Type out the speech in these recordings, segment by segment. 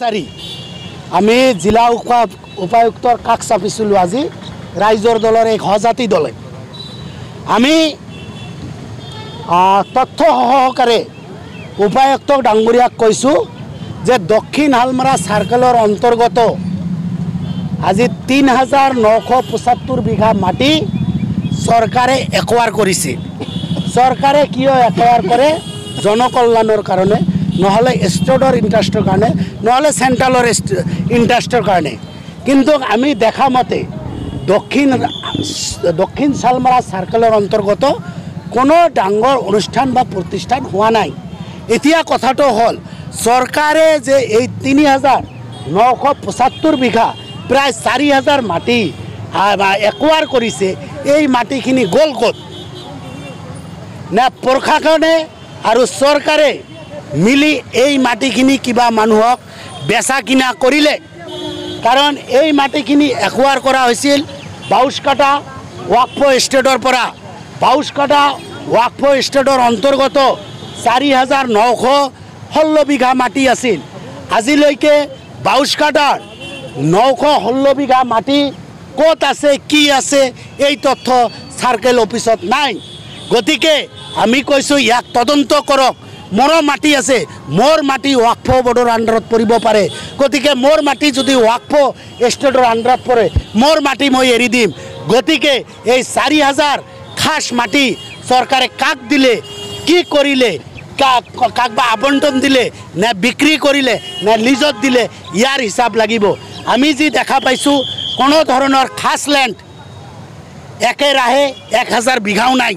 চাৰি আমি জিলা উপায়ুক্তৰ কাষ চাপিছিলোঁ আজি ৰাইজৰ দলৰ এক সজাতি দলে আমি তথ্য সহকাৰে উপায়ুক্তক ডাঙৰীয়াক কৈছোঁ যে দক্ষিণ হালমাৰা চাৰ্কেলৰ অন্তৰ্গত আজি ৩,৯৭৫ বিঘা মাটি চৰকাৰে একোৱাৰ কৰিছে। চৰকাৰে কিয় একোৱাৰ কৰে? জনকল্যাণৰ কাৰণে, নহলে ষ্টেটৰ ইণ্টাৰেষ্টৰ কাৰণে, নহলে চেণ্ট্ৰেলৰ ইণ্টাৰেষ্টৰ কাৰণে। কিন্তু আমি দেখা মতে দক্ষিণ শালমাৰা চাৰ্কেলৰ অন্তৰ্গত কোনো ডাঙৰ অনুষ্ঠান বা প্ৰতিষ্ঠান হোৱা নাই। এতিয়া কথাটো হ'ল চৰকাৰে যে এই ৩,৯৭৫ বিঘা প্ৰায় ৪,০০০ মাটি একোৱাৰ কৰিছে, এই মাটিখিনি গ'ল ক'ত? নে প্ৰশাসনে আৰু চৰকাৰে মিলি এই মাটিখিনি কিবা মানুহক বেচা কিনা কৰিলে? কাৰণ এই মাটিখিনি একোৱাৰ কৰা হৈছিল বাউচকাটা ৱাকফ ষ্টেটৰ পৰা। বাউচকাটা ৱাকফ ষ্টেটৰ অন্তৰ্গত ৪,৯১৬ বিঘা মাটি আছিল। আজিলৈকে বাউচকাটাৰ 916 বিঘা মাটি ক'ত আছে, কি আছে, এই তথ্য চাৰ্কেল অফিচত নাই। গতিকে আমি কৈছোঁ ইয়াক তদন্ত কৰক। মোৰো মাটি আছে, মোৰ মাটি ৱাকফ বোৰ্ডৰ আণ্ডাৰত পৰিব পাৰে। গতিকে মোৰ মাটি যদি ৱাকফ ষ্টেটৰ আণ্ডাৰত পৰে, মোৰ মাটি মই এৰি দিম। গতিকে এই ৪,০০০ খাস মাটি চৰকাৰে কাক দিলে, কি কৰিলে, কাক বা আবণ্টন দিলে, নে বিক্ৰী কৰিলে, নে লিজত দিলে, ইয়াৰ হিচাপ লাগিব। আমি যি দেখা পাইছোঁ কোনো ধৰণৰ খাস লেণ্ড একেৰাহে ১,০০০ বিঘাও নাই।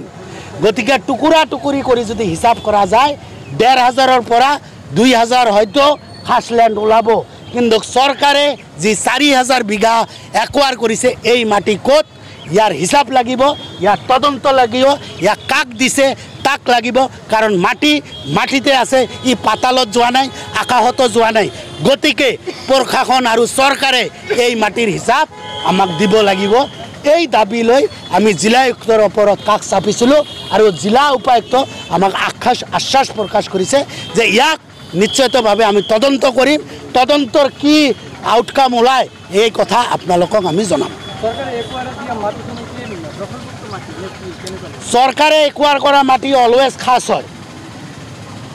গতিকে টুকুৰা টুকুৰি কৰি যদি হিচাপ কৰা যায় ১,৫০০ৰ পৰা ২,০০০ হয়তো খাস লেণ্ড ওলাব। কিন্তু চৰকাৰে যি ৪,০০০ বিঘা একোৱাৰ কৰিছে, এই মাটি ক'ত? ইয়াৰ হিচাপ লাগিব, ইয়াৰ তদন্ত লাগিব, ইয়াক কাক দিছে তাক লাগিব। কাৰণ মাটিতে আছে, ই পাতালত যোৱা নাই, আকাশতো যোৱা নাই। গতিকে প্ৰশাসন আৰু চৰকাৰে এই মাটিৰ হিচাপ আমাক দিব লাগিব। এই দাবী লৈ আমি জিলা আয়ুক্তৰ ওপৰত কাষ চাপিছিলোঁ আৰু জিলা উপায়ুক্ত আমাক আশ্বাস প্ৰকাশ কৰিছে যে ইয়াক নিশ্চিতভাৱে আমি তদন্ত কৰিম। তদন্তৰ কি আউটকাম ওলায় এই কথা আপোনালোকক আমি জনাম। চৰকাৰে একোৱাৰ কৰা মাটি অলৱেজ খাস হয়,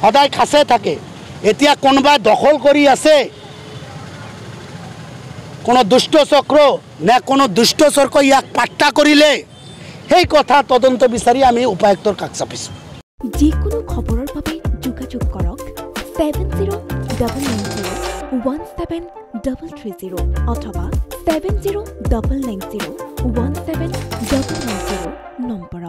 সদায় খাসে থাকে। এতিয়া কোনোবাই দখল কৰি আছে, কোনো দুষ্ট চক্ৰ নে কোনো দুষ্ট চক্ৰ ইয়াক পাট্টা কৰিলে, সেই কথা তদন্ত বিচাৰি আমি উপায়ুক্তৰ কাষ চাপিছোঁ। যিকোনো খবৰৰ বাবে যোগাযোগ কৰক 70901733 অথবা 7099017990 নম্বৰ।